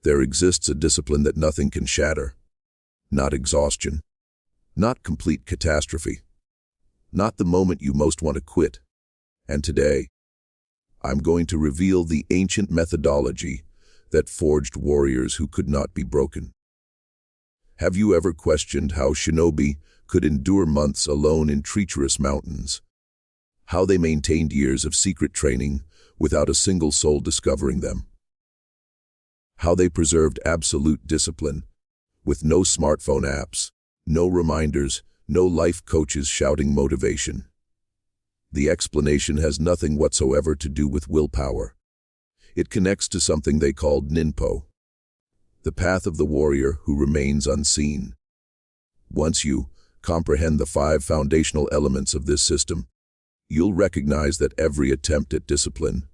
There exists a discipline that nothing can shatter. Not exhaustion. Not complete catastrophe. Not the moment you most want to quit. And today, I'm going to reveal the ancient methodology that forged warriors who could not be broken. Have you ever questioned how Shinobi could endure months alone in treacherous mountains? How they maintained years of secret training without a single soul discovering them? How they preserved absolute discipline with no smartphone apps, no reminders, no life coaches shouting motivation? The explanation has nothing whatsoever to do with willpower. It connects to something they called Ninpo, the path of the warrior who remains unseen. Once you comprehend the 5 foundational elements of this system, you'll recognize that every attempt at discipline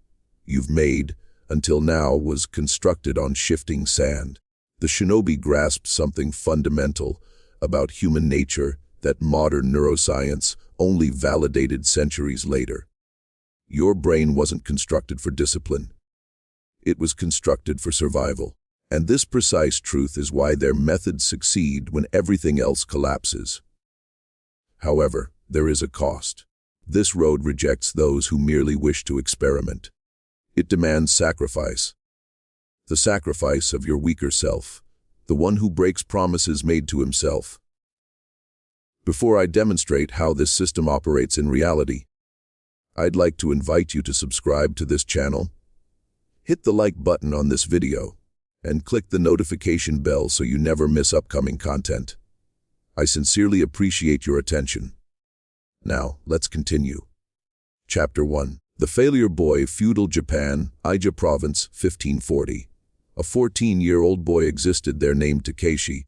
you've made until now was constructed on shifting sand. The Shinobi grasped something fundamental about human nature that modern neuroscience only validated centuries later. Your brain wasn't constructed for discipline. It was constructed for survival. And this precise truth is why their methods succeed when everything else collapses. However, there is a cost. This road rejects those who merely wish to experiment. It demands sacrifice. The sacrifice of your weaker self, the one who breaks promises made to himself. Before I demonstrate how this system operates in reality, I'd like to invite you to subscribe to this channel. Hit the like button on this video and click the notification bell so you never miss upcoming content. I sincerely appreciate your attention. Now, let's continue. Chapter 1. The Failure Boy, Feudal Japan, Ija Province, 1540. A 14-year-old boy existed there named Takeshi,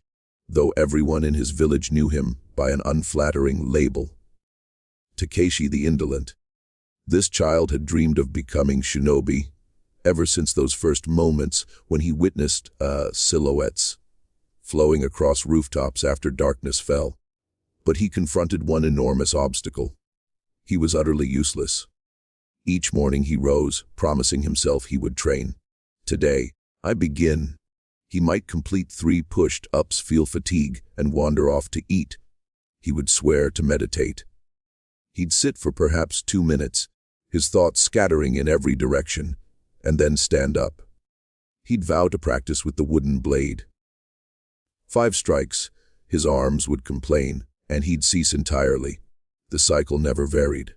though everyone in his village knew him by an unflattering label. Takeshi the Indolent. This child had dreamed of becoming Shinobi ever since those first moments when he witnessed silhouettes flowing across rooftops after darkness fell. But he confronted one enormous obstacle. He was utterly useless. Each morning he rose, promising himself he would train. Today, I begin. He might complete 3 push-ups, feel fatigue, and wander off to eat. He would swear to meditate. He'd sit for perhaps 2 minutes, his thoughts scattering in every direction, and then stand up. He'd vow to practice with the wooden blade. 5 strikes, his arms would complain, and he'd cease entirely. The cycle never varied.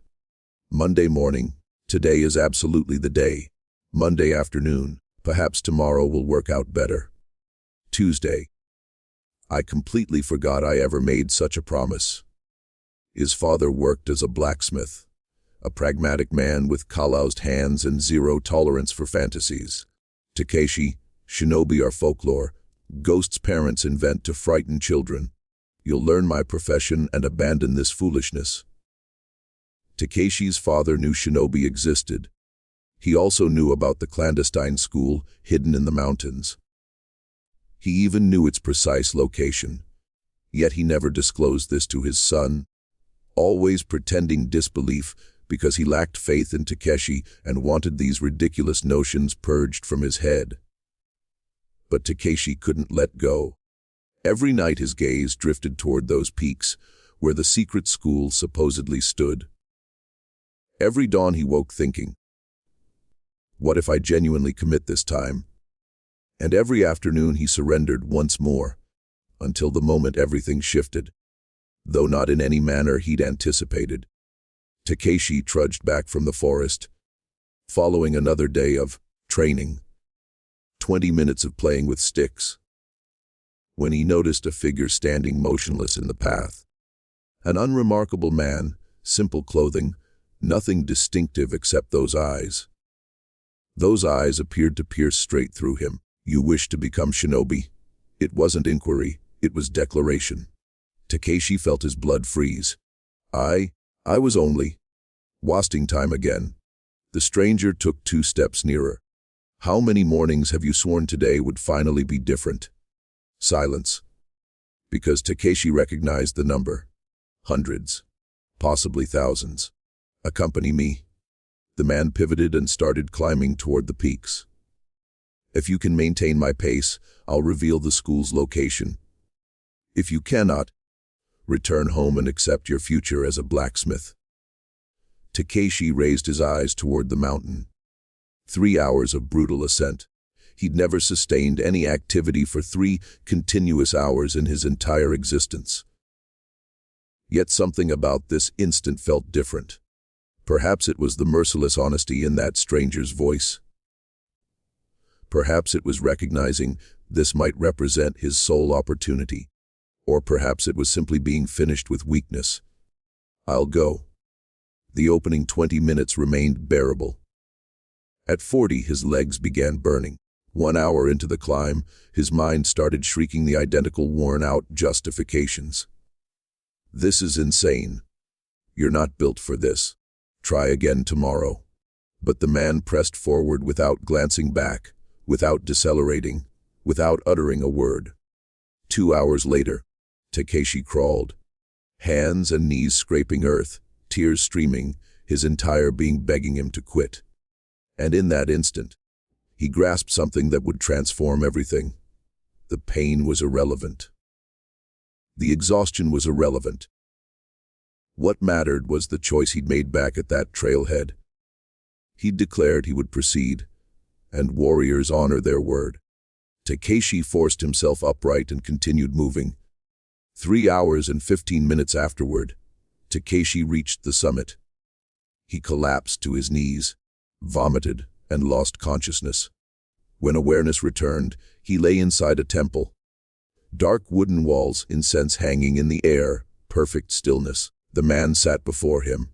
Monday morning, today is absolutely the day. Monday afternoon, perhaps tomorrow will work out better. Tuesday, I completely forgot I ever made such a promise. His father worked as a blacksmith, a pragmatic man with calloused hands and zero tolerance for fantasies. Takeshi, Shinobi are folklore. Ghosts parents invent to frighten children. You'll learn my profession and abandon this foolishness. Takeshi's father knew Shinobi existed. He also knew about the clandestine school hidden in the mountains. He even knew its precise location. Yet he never disclosed this to his son, always pretending disbelief because he lacked faith in Takeshi and wanted these ridiculous notions purged from his head. But Takeshi couldn't let go. Every night his gaze drifted toward those peaks where the secret school supposedly stood. Every dawn he woke thinking, what if I genuinely commit this time? And every afternoon he surrendered once more, until the moment everything shifted, though not in any manner he'd anticipated. Takeshi trudged back from the forest, following another day of training, 20 minutes of playing with sticks, when he noticed a figure standing motionless in the path. An unremarkable man, simple clothing, nothing distinctive except those eyes. Those eyes appeared to pierce straight through him. You wish to become Shinobi? It wasn't inquiry, it was declaration. Takeshi felt his blood freeze. I was only wasting time again. The stranger took 2 steps nearer. How many mornings have you sworn today would finally be different? Silence. Because Takeshi recognized the number. Hundreds. Possibly thousands. Accompany me. The man pivoted and started climbing toward the peaks. If you can maintain my pace, I'll reveal the school's location. If you cannot, return home and accept your future as a blacksmith." Takeshi raised his eyes toward the mountain. 3 hours of brutal ascent. He'd never sustained any activity for 3 continuous hours in his entire existence. Yet something about this instant felt different. Perhaps it was the merciless honesty in that stranger's voice. Perhaps it was recognizing this might represent his sole opportunity. Or perhaps it was simply being finished with weakness. "I'll go." The opening 20 minutes remained bearable. At 40, his legs began burning. 1 hour into the climb, his mind started shrieking the identical worn-out justifications. "This is insane. You're not built for this. Try again tomorrow." But the man pressed forward without glancing back, without decelerating, without uttering a word. 2 hours later, Takeshi crawled, hands and knees scraping earth, tears streaming, his entire being begging him to quit. And in that instant, he grasped something that would transform everything. The pain was irrelevant. The exhaustion was irrelevant. What mattered was the choice he'd made back at that trailhead. He'd declared he would proceed, and warriors honor their word. Takeshi forced himself upright and continued moving. 3 hours and 15 minutes afterward, Takeshi reached the summit. He collapsed to his knees, vomited, and lost consciousness. When awareness returned, he lay inside a temple. Dark wooden walls, incense hanging in the air, perfect stillness. The man sat before him.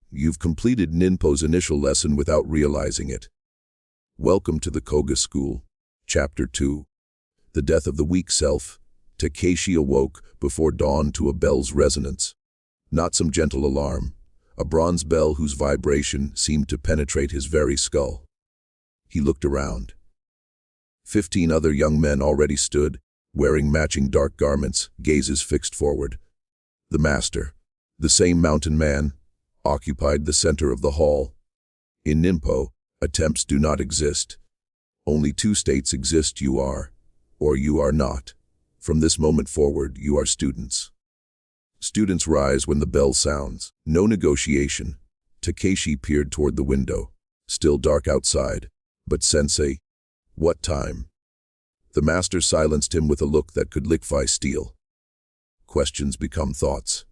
"You've completed Ninpo's initial lesson without realizing it. Welcome to the Koga School." Chapter 2. The Death of the Weak Self. Takeshi awoke before dawn to a bell's resonance. Not some gentle alarm, a bronze bell whose vibration seemed to penetrate his very skull. He looked around. 15 other young men already stood, wearing matching dark garments, gazes fixed forward. The master, the same mountain man, occupied the center of the hall. In Ninpo, attempts do not exist. Only 2 states exist: you are, or you are not. From this moment forward, you are students. Students rise when the bell sounds. No negotiation. Takeshi peered toward the window. Still dark outside. But sensei, what time? The master silenced him with a look that could liquefy steel. Questions become thoughts.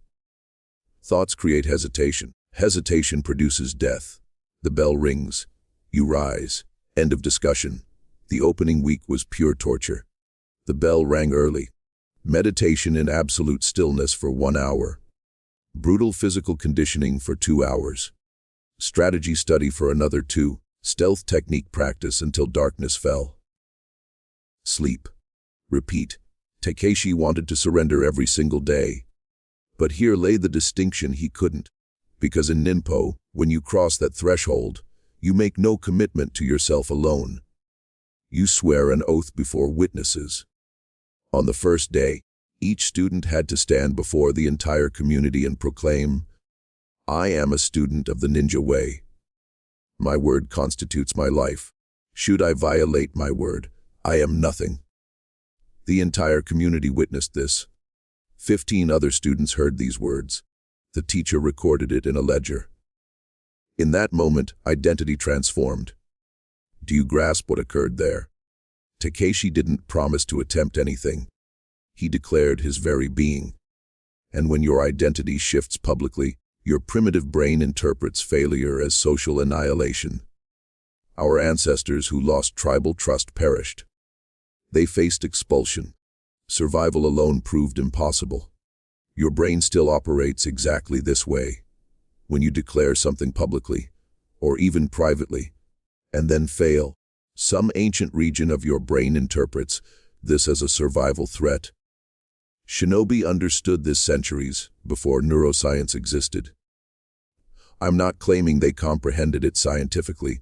Thoughts create hesitation. Hesitation produces death. The bell rings. You rise. End of discussion. The opening week was pure torture. The bell rang early. Meditation in absolute stillness for 1 hour. Brutal physical conditioning for 2 hours. Strategy study for another 2. Stealth technique practice until darkness fell. Sleep. Repeat. Takeshi wanted to surrender every single day. But here lay the distinction: he couldn't. Because in Ninpo, when you cross that threshold, you make no commitment to yourself alone. You swear an oath before witnesses. On the first day, each student had to stand before the entire community and proclaim, "I am a student of the ninja way. My word constitutes my life. Should I violate my word, I am nothing." The entire community witnessed this. 15 other students heard these words. The teacher recorded it in a ledger. In that moment, identity transformed. Do you grasp what occurred there? Takeshi didn't promise to attempt anything. He declared his very being. And when your identity shifts publicly, your primitive brain interprets failure as social annihilation. Our ancestors who lost tribal trust perished. They faced expulsion. Survival alone proved impossible. Your brain still operates exactly this way. When you declare something publicly, or even privately, and then fail, some ancient region of your brain interprets this as a survival threat. Shinobi understood this centuries before neuroscience existed. I'm not claiming they comprehended it scientifically,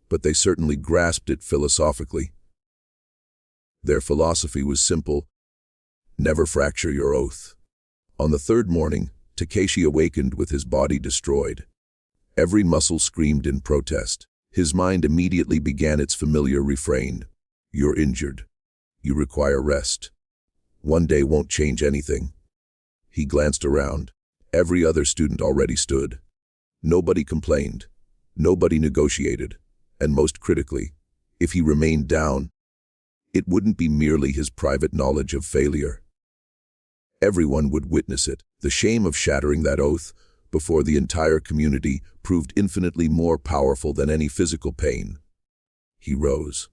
but they certainly grasped it philosophically. Their philosophy was simple: never fracture your oath. On the 3rd morning, Takeshi awakened with his body destroyed. Every muscle screamed in protest. His mind immediately began its familiar refrain. You're injured. You require rest. One day won't change anything. He glanced around. Every other student already stood. Nobody complained. Nobody negotiated. And most critically, if he remained down, it wouldn't be merely his private knowledge of failure. Everyone would witness it. The shame of shattering that oath before the entire community proved infinitely more powerful than any physical pain. He rose.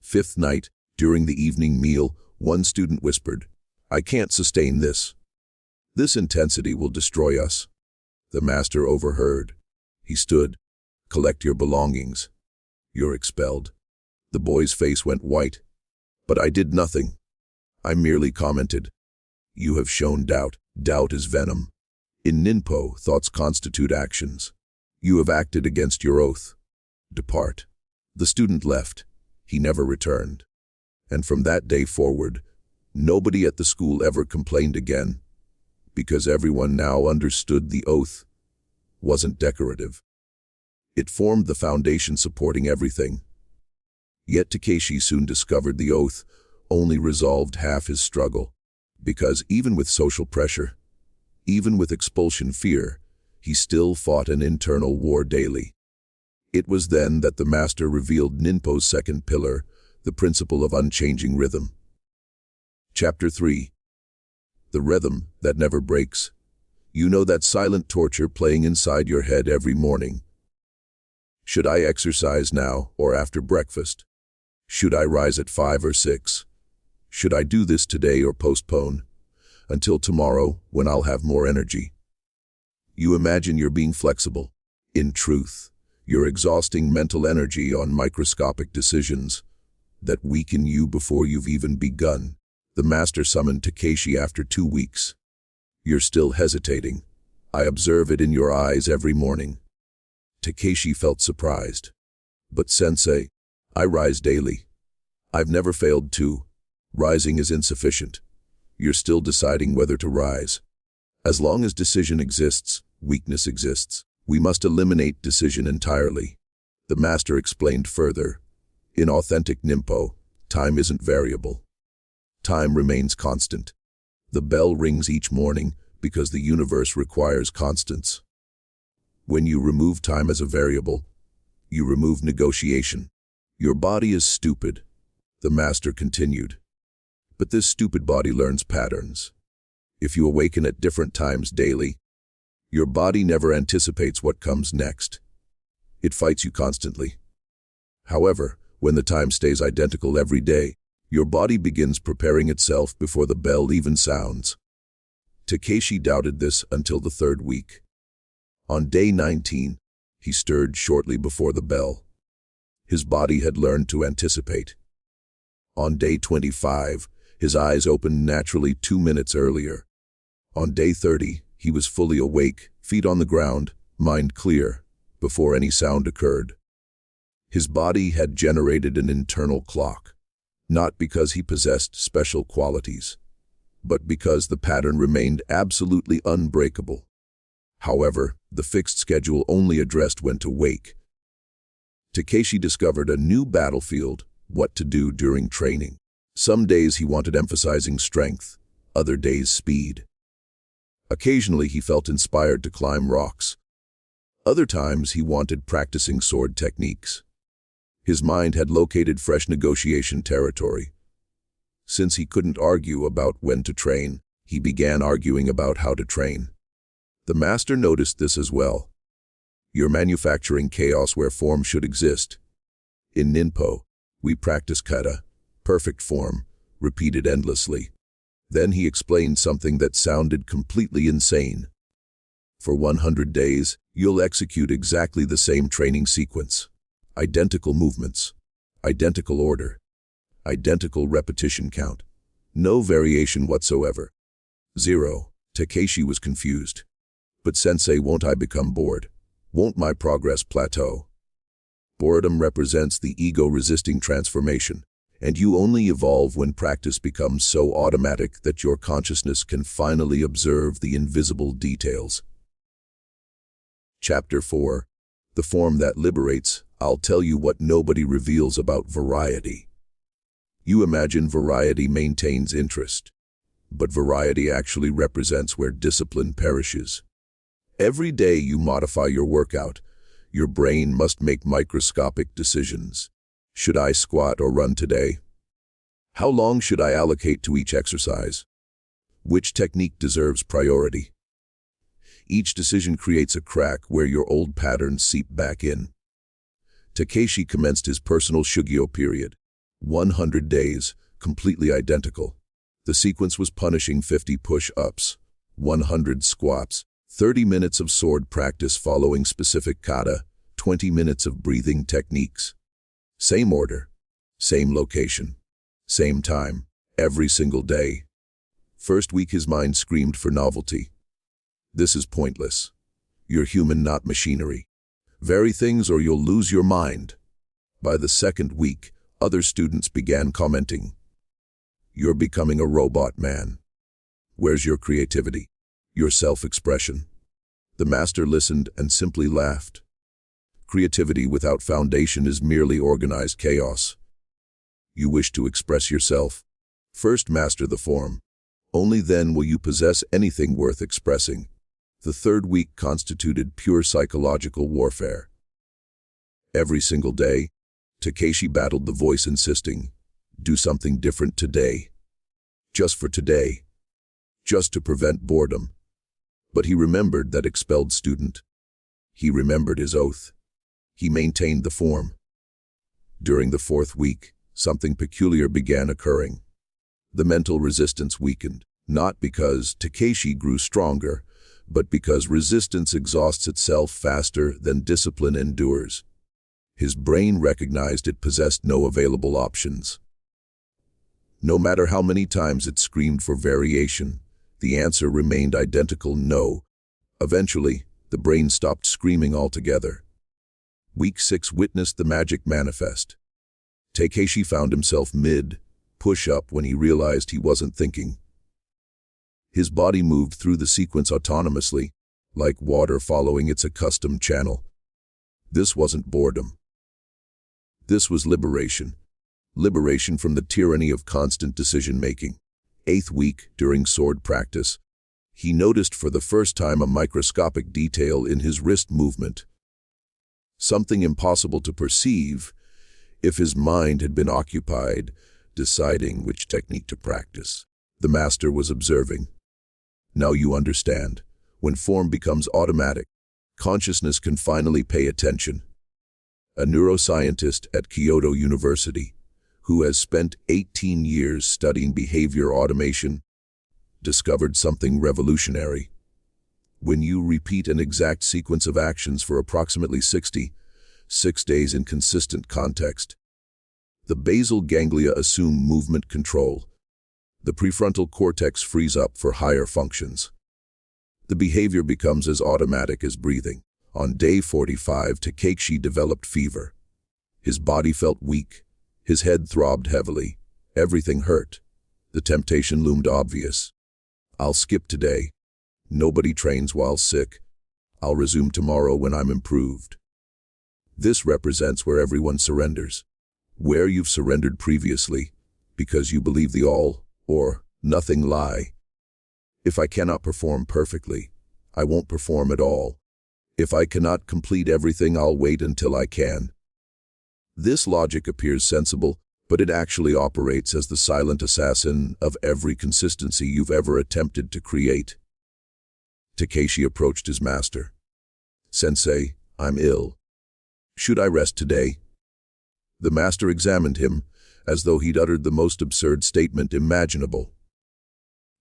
Fifth night, during the evening meal, one student whispered, "I can't sustain this. This intensity will destroy us." The master overheard. He stood. "Collect your belongings. You're expelled." The boy's face went white. "But I did nothing. I merely commented." "You have shown doubt. Doubt is venom. In Ninpo, thoughts constitute actions. You have acted against your oath. Depart." The student left. He never returned. And from that day forward, nobody at the school ever complained again, because everyone now understood the oath wasn't decorative. It formed the foundation supporting everything. Yet Takeshi soon discovered the oath only resolved half his struggle, because even with social pressure, even with expulsion fear, he still fought an internal war daily. It was then that the master revealed Ninpo's second pillar, the principle of unchanging rhythm. Chapter 3. The rhythm that never breaks. You know that silent torture playing inside your head every morning. Should I exercise now or after breakfast? Should I rise at 5 or 6? Should I do this today or postpone until tomorrow when I'll have more energy? You imagine you're being flexible. In truth, you're exhausting mental energy on microscopic decisions that weaken you before you've even begun. The master summoned Takeshi after 2 weeks. You're still hesitating. I observe it in your eyes every morning. Takeshi felt surprised. But sensei, I rise daily. I've never failed to. Rising is insufficient. You're still deciding whether to rise. As long as decision exists, weakness exists. We must eliminate decision entirely. The master explained further. In authentic Ninpo, time isn't variable. Time remains constant. The bell rings each morning because the universe requires constants. When you remove time as a variable, you remove negotiation. Your body is stupid, the master continued. But this stupid body learns patterns. If you awaken at different times daily, your body never anticipates what comes next. It fights you constantly. However, when the time stays identical every day, your body begins preparing itself before the bell even sounds. Takeshi doubted this until the 3rd week. On day 19, he stirred shortly before the bell. His body had learned to anticipate. On day 25, his eyes opened naturally 2 minutes earlier. On day 30, he was fully awake, feet on the ground, mind clear, before any sound occurred. His body had generated an internal clock, not because he possessed special qualities, but because the pattern remained absolutely unbreakable. However, the fixed schedule only addressed when to wake. Takeshi discovered a new battlefield, what to do during training. Some days he wanted emphasizing strength, other days speed. Occasionally he felt inspired to climb rocks. Other times he wanted practicing sword techniques. His mind had located fresh negotiation territory. Since he couldn't argue about when to train, he began arguing about how to train. The master noticed this as well. You're manufacturing chaos where form should exist. In Ninpo, we practice kata, perfect form, repeated endlessly. Then he explained something that sounded completely insane. For 100 days, you'll execute exactly the same training sequence. Identical movements, identical order, identical repetition count. No variation whatsoever. 0. Takeshi was confused. But sensei, won't I become bored? Won't my progress plateau? Boredom represents the ego-resisting transformation, and you only evolve when practice becomes so automatic that your consciousness can finally observe the invisible details. Chapter 4. The form that liberates. I'll tell you what nobody reveals about variety. You imagine variety maintains interest, but variety actually represents where discipline perishes. Every day you modify your workout, your brain must make microscopic decisions. Should I squat or run today? How long should I allocate to each exercise? Which technique deserves priority? Each decision creates a crack where your old patterns seep back in. Takeshi commenced his personal Shugyo period. 100 days, completely identical. The sequence was punishing 50 push-ups, 100 squats, 30 minutes of sword practice following specific kata, 20 minutes of breathing techniques. Same order, same location, same time, every single day. First week his mind screamed for novelty. This is pointless. You're human, not machinery. Vary things or you'll lose your mind. By the second week, other students began commenting. You're becoming a robot, man. Where's your creativity? Your self-expression? The master listened and simply laughed. Creativity without foundation is merely organized chaos. You wish to express yourself? First master the form. Only then will you possess anything worth expressing. The third week constituted pure psychological warfare. Every single day, Takeshi battled the voice insisting, do something different today. Just for today. Just to prevent boredom. But he remembered that expelled student. He remembered his oath. He maintained the form. During the fourth week, something peculiar began occurring. The mental resistance weakened, not because Takeshi grew stronger, but because resistance exhausts itself faster than discipline endures. His brain recognized it possessed no available options. No matter how many times it screamed for variation, the answer remained identical: no. Eventually, the brain stopped screaming altogether. Week 6 witnessed the magic manifest. Takeshi found himself mid-push-up when he realized he wasn't thinking. His body moved through the sequence autonomously, like water following its accustomed channel. This wasn't boredom. This was liberation. Liberation from the tyranny of constant decision-making. 8th week, during sword practice, he noticed for the first time a microscopic detail in his wrist movement. Something impossible to perceive if his mind had been occupied deciding which technique to practice. The master was observing. Now you understand. When form becomes automatic, consciousness can finally pay attention. A neuroscientist at Kyoto University, who has spent 18 years studying behavior automation, discovered something revolutionary. When you repeat an exact sequence of actions for approximately 6 days in consistent context, the basal ganglia assume movement control. The prefrontal cortex frees up for higher functions. The behavior becomes as automatic as breathing. On day 45, Takeshi developed fever. His body felt weak. His head throbbed heavily. Everything hurt. The temptation loomed obvious. I'll skip today. Nobody trains while sick. I'll resume tomorrow when I'm improved. This represents where everyone surrenders. Where you've surrendered previously, because you believe the all or nothing lie. If I cannot perform perfectly, I won't perform at all. If I cannot complete everything, I'll wait until I can. This logic appears sensible, but it actually operates as the silent assassin of every consistency you've ever attempted to create. Takeshi approached his master. Sensei, I'm ill. Should I rest today? The master examined him, as though he'd uttered the most absurd statement imaginable.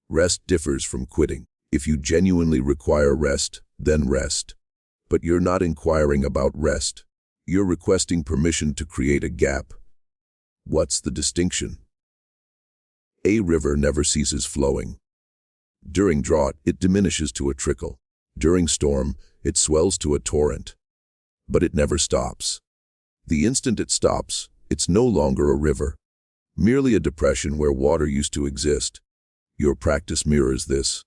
Rest differs from quitting. If you genuinely require rest, then rest. But you're not inquiring about rest. You're requesting permission to create a gap. What's the distinction? A river never ceases flowing. During drought, it diminishes to a trickle. During storm, it swells to a torrent. But it never stops. The instant it stops, it's no longer a river, merely a depression where water used to exist. Your practice mirrors this.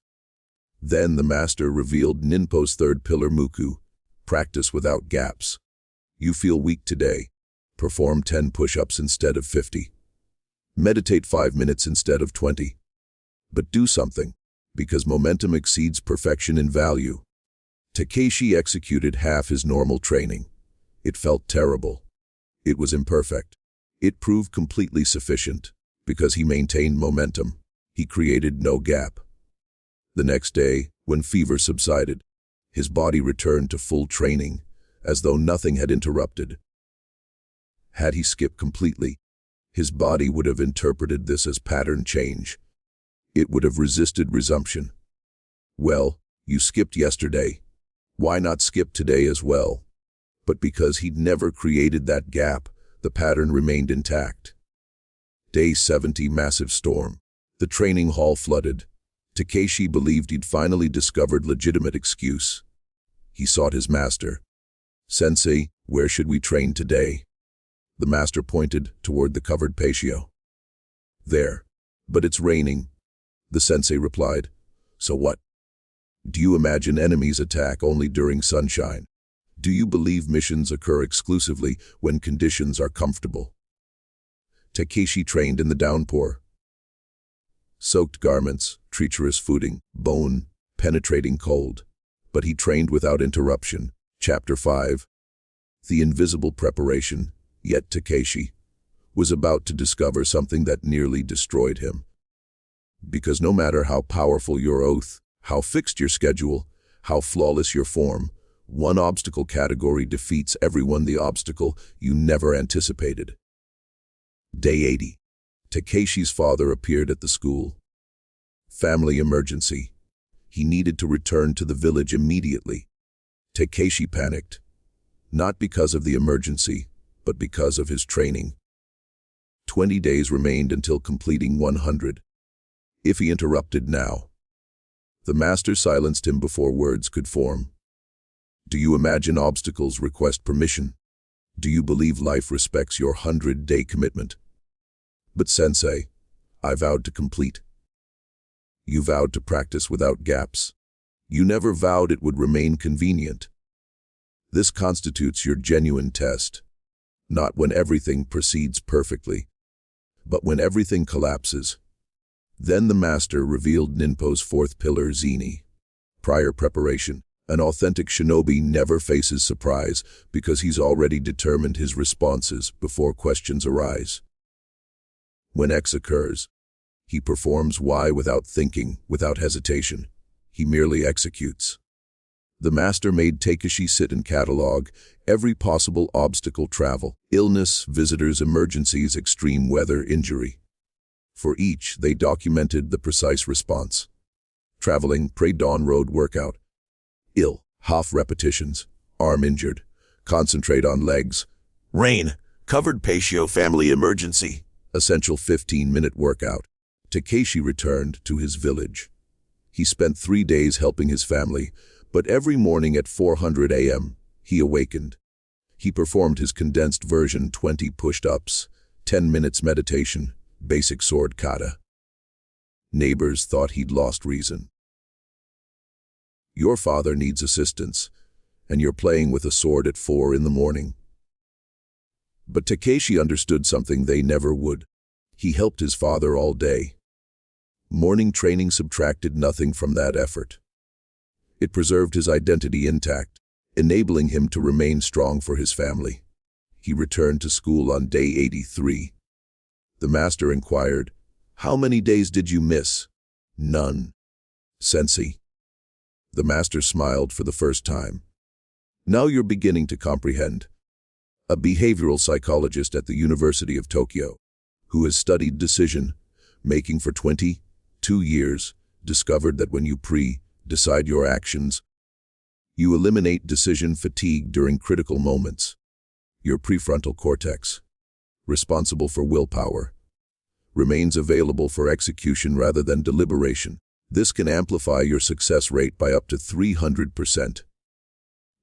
Then the master revealed Ninpo's third pillar, Muku, Practice without gaps. You feel weak today. Perform 10 push-ups instead of 50. Meditate 5 minutes instead of 20. But do something, because momentum exceeds perfection in value. Takeshi executed half his normal training. It felt terrible. It was imperfect. It proved completely sufficient, because he maintained momentum. He created no gap. The next day, when fever subsided, his body returned to full training, as though nothing had interrupted. Had he skipped completely, his body would have interpreted this as pattern change. It would have resisted resumption. Well, you skipped yesterday. Why not skip today as well? But because he'd never created that gap, the pattern remained intact. Day 70, massive storm. The training hall flooded. Takeshi believed he'd finally discovered legitimate excuse. He sought his master. "Sensei, where should we train today?" The master pointed toward the covered patio. "There. But it's raining," the sensei replied. "So what? Do you imagine enemies attack only during sunshine? Do you believe missions occur exclusively when conditions are comfortable?" Takeshi trained in the downpour. Soaked garments, treacherous footing, bone, penetrating cold. But he trained without interruption. Chapter 5. The invisible preparation. Yet Takeshi was about to discover something that nearly destroyed him. Because no matter how powerful your oath, how fixed your schedule, how flawless your form, one obstacle category defeats everyone, the obstacle you never anticipated. Day 80. Takeshi's father appeared at the school. Family emergency. He needed to return to the village immediately. Takeshi panicked, not because of the emergency, but because of his training. 20 days remained until completing 100. If he interrupted now, the master silenced him before words could form. Do you imagine obstacles request permission? Do you believe life respects your 100-day commitment? But sensei, I vowed to complete. You vowed to practice without gaps. You never vowed it would remain convenient. This constitutes your genuine test. Not when everything proceeds perfectly, but when everything collapses. Then the master revealed Ninpo's fourth pillar, Zini. Prior preparation. An authentic shinobi never faces surprise because he's already determined his responses before questions arise. When X occurs, he performs Y without thinking, without hesitation. He merely executes. The master made Takeshi sit and catalog every possible obstacle: travel, illness, visitors, emergencies, extreme weather, injury. For each, they documented the precise response. Traveling, pre-dawn road workout. Ill, half repetitions, arm injured, concentrate on legs. Rain, covered patio, family emergency. Essential 15-minute workout. Takeshi returned to his village. He spent 3 days helping his family, but every morning at 400 a.m., he awakened. He performed his condensed version: 20 push-ups, 10 minutes meditation, basic sword kata. Neighbors thought he'd lost reason. Your father needs assistance, and you're playing with a sword at 4 in the morning. But Takeshi understood something they never would. He helped his father all day. Morning training subtracted nothing from that effort. It preserved his identity intact, enabling him to remain strong for his family. He returned to school on day 83. The master inquired, "How many days did you miss?" "None, sensei." The master smiled for the first time. "Now you're beginning to comprehend." A behavioral psychologist at the University of Tokyo, who has studied decision-making for 22 years, discovered that when you decide your actions, you eliminate decision fatigue during critical moments. Your prefrontal cortex, responsible for willpower, remains available for execution rather than deliberation. This can amplify your success rate by up to 300%.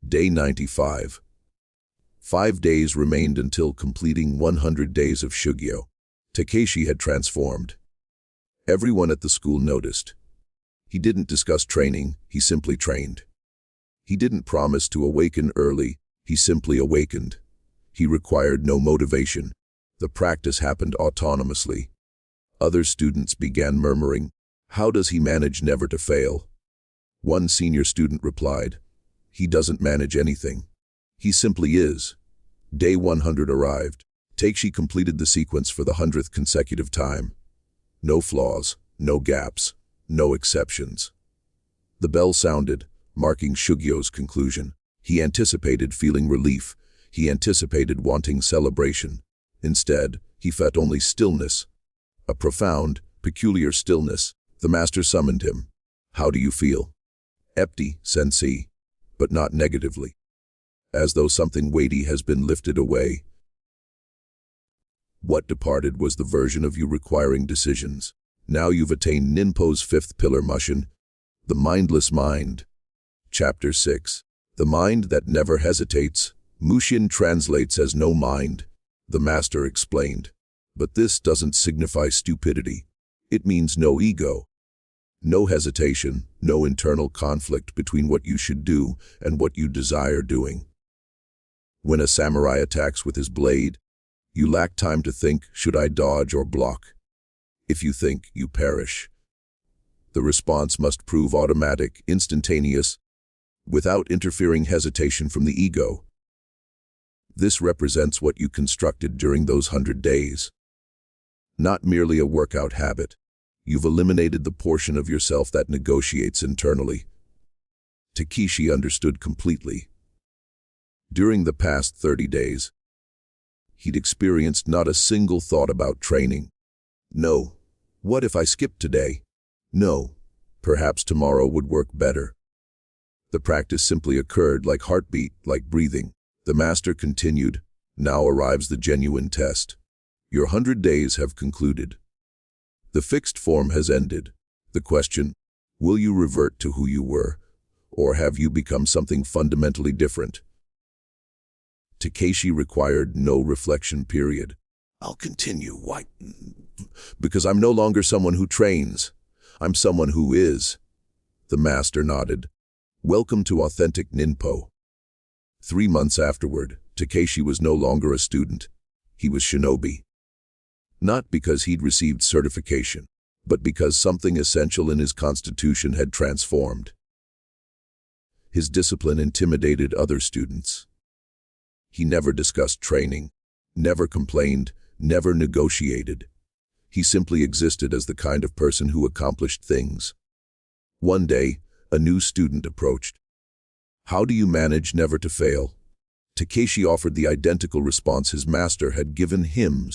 Day 95. 5 days remained until completing 100 days of Shugyo. Takeshi had transformed. Everyone at the school noticed. He didn't discuss training, he simply trained. He didn't promise to awaken early, he simply awakened. He required no motivation. The practice happened autonomously. Other students began murmuring, "How does he manage never to fail?" One senior student replied, "He doesn't manage anything. He simply is." Day 100 arrived. Takeshi completed the sequence for the 100th consecutive time. No flaws, no gaps, no exceptions. The bell sounded, marking Shugyo's conclusion. He anticipated feeling relief. He anticipated wanting celebration. Instead, he felt only stillness. A profound, peculiar stillness. The master summoned him. "How do you feel?" "Empty, sensei," but not negatively. As though something weighty has been lifted away. What departed was the version of you requiring decisions. Now you've attained Ninpo's 5th pillar Mushin, the mindless mind. Chapter 6. The mind that never hesitates. Mushin translates as no mind. The master explained. But this doesn't signify stupidity. It means no ego. No hesitation, no internal conflict between what you should do and what you desire doing. When a samurai attacks with his blade, you lack time to think, should I dodge or block? If you think, you perish. The response must prove automatic, instantaneous, without interfering hesitation from the ego. This represents what you constructed during those 100 days. Not merely a workout habit. You've eliminated the portion of yourself that negotiates internally. Takeshi understood completely. During the past 30 days, he'd experienced not a single thought about training. No. What if I skipped today? No. Perhaps tomorrow would work better. The practice simply occurred like heartbeat, like breathing. The master continued, "Now arrives the genuine test. Your 100 days have concluded. The fixed form has ended. The question, will you revert to who you were, or have you become something fundamentally different?" Takeshi required no reflection period. "I'll continue. Why? Because I'm no longer someone who trains. I'm someone who is." The master nodded. "Welcome to authentic Ninpo." 3 months afterward, Takeshi was no longer a student. He was Shinobi. Not because he'd received certification, but because something essential in his constitution had transformed. His discipline intimidated other students. He never discussed training, never complained, never negotiated. He simply existed as the kind of person who accomplished things. One day, a new student approached. "How do you manage never to fail?" Takeshi offered the identical response his master had given him.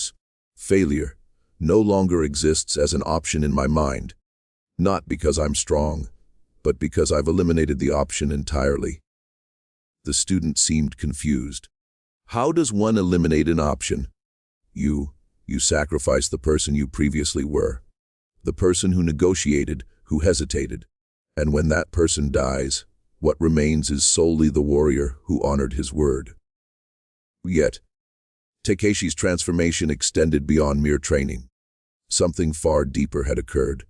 "Failure no longer exists as an option in my mind. Not because I'm strong, but because I've eliminated the option entirely." The student seemed confused. "How does one eliminate an option?" You sacrifice the person you previously were. The person who negotiated, who hesitated. And when that person dies, what remains is solely the warrior who honored his word. Yet, Takeshi's transformation extended beyond mere training. Something far deeper had occurred.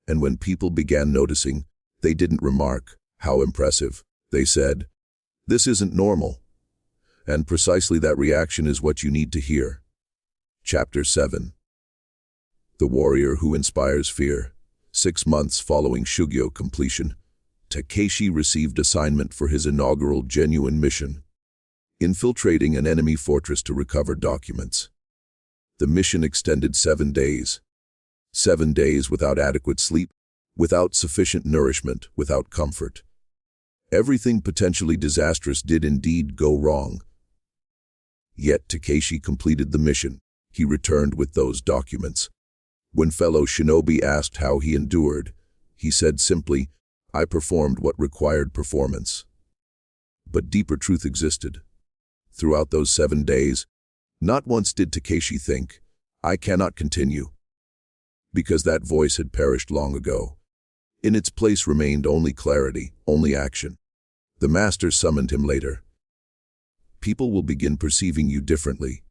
And when people began noticing, they didn't remark, "How impressive." They said, "This isn't normal." And precisely that reaction is what you need to hear. Chapter 7. The warrior who inspires fear. 6 months following Shugyo completion, Takeshi received assignment for his inaugural genuine mission, infiltrating an enemy fortress to recover documents. The mission extended 7 days. 7 days without adequate sleep, without sufficient nourishment, without comfort. Everything potentially disastrous did indeed go wrong. Yet Takeshi completed the mission. He returned with those documents. When fellow Shinobi asked how he endured, he said simply, "I performed what required performance." But deeper truth existed. Throughout those 7 days, not once did Takeshi think, "I cannot continue," because that voice had perished long ago. In its place remained only clarity, only action. The master summoned him later. People will begin perceiving you differently.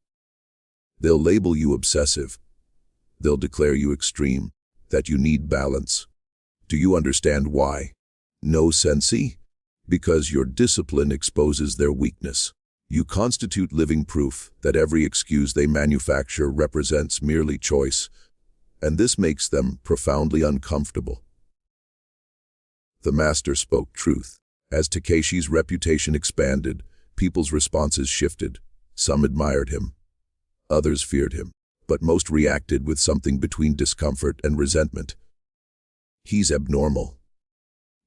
They'll label you obsessive. They'll declare you extreme, that you need balance. Do you understand why? No, sensei? Because your discipline exposes their weakness. You constitute living proof that every excuse they manufacture represents merely choice, and this makes them profoundly uncomfortable. The master spoke truth. As Takeshi's reputation expanded, people's responses shifted. Some admired him. Others feared him, but most reacted with something between discomfort and resentment. He's abnormal.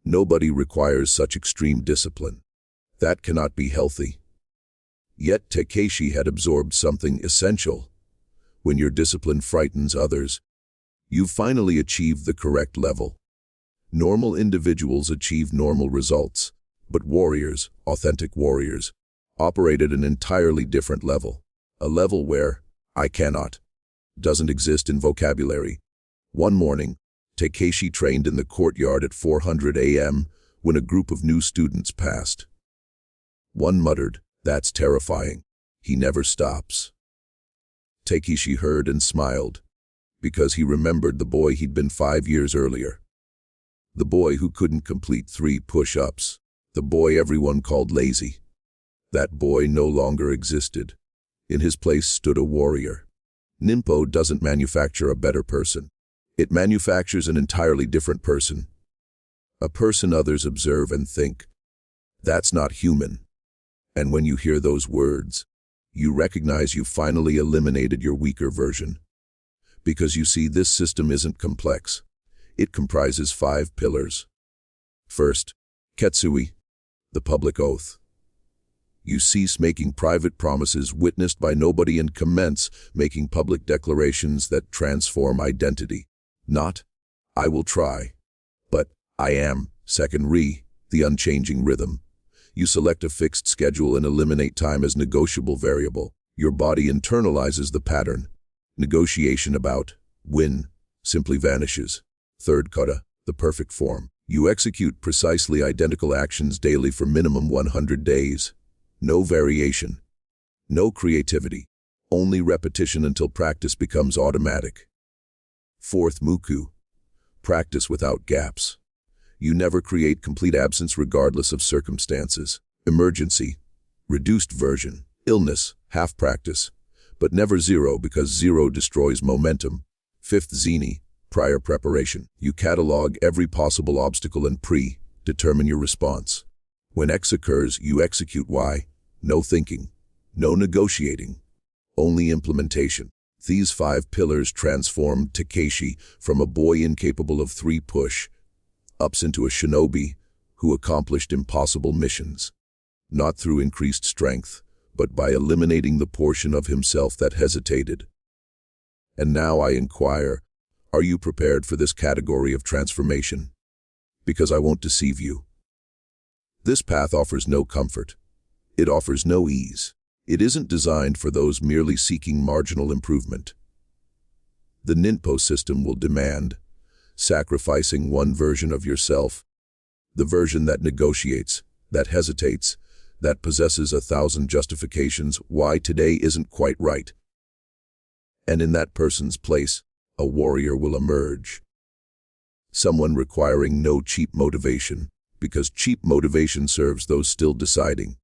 Nobody requires such extreme discipline. That cannot be healthy. Yet Takeshi had absorbed something essential. When your discipline frightens others, you've finally achieved the correct level. Normal individuals achieve normal results, but warriors, authentic warriors, operate at an entirely different level. A level where "I cannot" doesn't exist in vocabulary. One morning, Takeshi trained in the courtyard at 400 a.m. when a group of new students passed. One muttered, "That's terrifying. He never stops." Takeshi heard and smiled, because he remembered the boy he'd been 5 years earlier. The boy who couldn't complete 3 push-ups. The boy everyone called lazy. That boy no longer existed. In his place stood a warrior. Ninpo doesn't manufacture a better person. It manufactures an entirely different person. A person others observe and think, "That's not human." And when you hear those words, you recognize you've finally eliminated your weaker version. Because you see, this system isn't complex. It comprises 5 pillars. First, Ketsui, the public oath. You cease making private promises witnessed by nobody and commence making public declarations that transform identity. Not, "I will try," but "I am." Second, the unchanging rhythm. You select a fixed schedule and eliminate time as negotiable variable. Your body internalizes the pattern. Negotiation about win simply vanishes. Third, kata, the perfect form. You execute precisely identical actions daily for minimum 100 days. No variation. No creativity. Only repetition until practice becomes automatic. Fourth, muku, practice without gaps. You never create complete absence regardless of circumstances. Emergency, reduced version. Illness, half practice, but never zero because zero destroys momentum. Fifth, zini, prior preparation. You catalog every possible obstacle and determine your response. When X occurs, you execute Y. No thinking, no negotiating, only implementation. These 5 pillars transformed Takeshi from a boy incapable of 3 push-ups into a shinobi who accomplished impossible missions. Not through increased strength, but by eliminating the portion of himself that hesitated. And now I inquire, are you prepared for this category of transformation? Because I won't deceive you. This path offers no comfort. It offers no ease. It isn't designed for those merely seeking marginal improvement. The Ninpo system will demand sacrificing one version of yourself, the version that negotiates, that hesitates, that possesses 1,000 justifications why today isn't quite right. And in that person's place, a warrior will emerge. Someone requiring no cheap motivation, because cheap motivation serves those still deciding.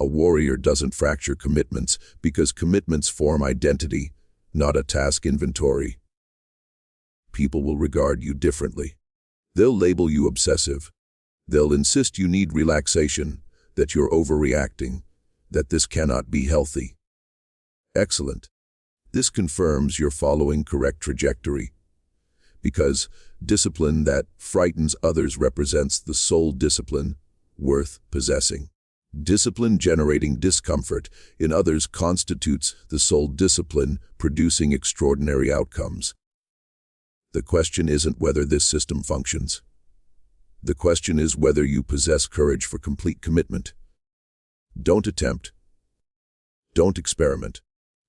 A warrior doesn't fracture commitments because commitments form identity, not a task inventory. People will regard you differently. They'll label you obsessive. They'll insist you need relaxation, that you're overreacting, that this cannot be healthy. Excellent. This confirms you're following correct trajectory. Because discipline that frightens others represents the sole discipline worth possessing. Discipline generating discomfort in others constitutes the sole discipline producing extraordinary outcomes. The question isn't whether this system functions. The question is whether you possess courage for complete commitment. Don't attempt. Don't experiment.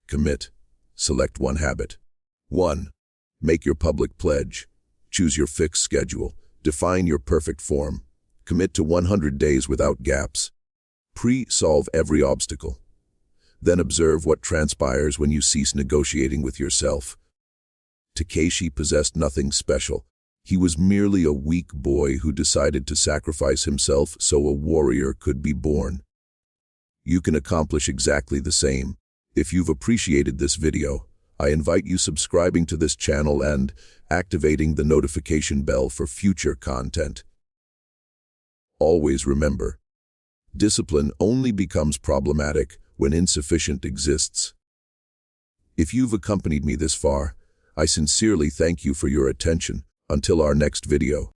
Commit. Select one habit. 1. Make your public pledge. Choose your fixed schedule. Define your perfect form. Commit to 100 days without gaps. Solve every obstacle. Then observe what transpires when you cease negotiating with yourself. Takeshi possessed nothing special. He was merely a weak boy who decided to sacrifice himself so a warrior could be born. You can accomplish exactly the same. If you've appreciated this video, I invite you subscribing to this channel and activating the notification bell for future content. Always remember, discipline only becomes problematic when insufficient exists. If you've accompanied me this far, I sincerely thank you for your attention. Until our next video.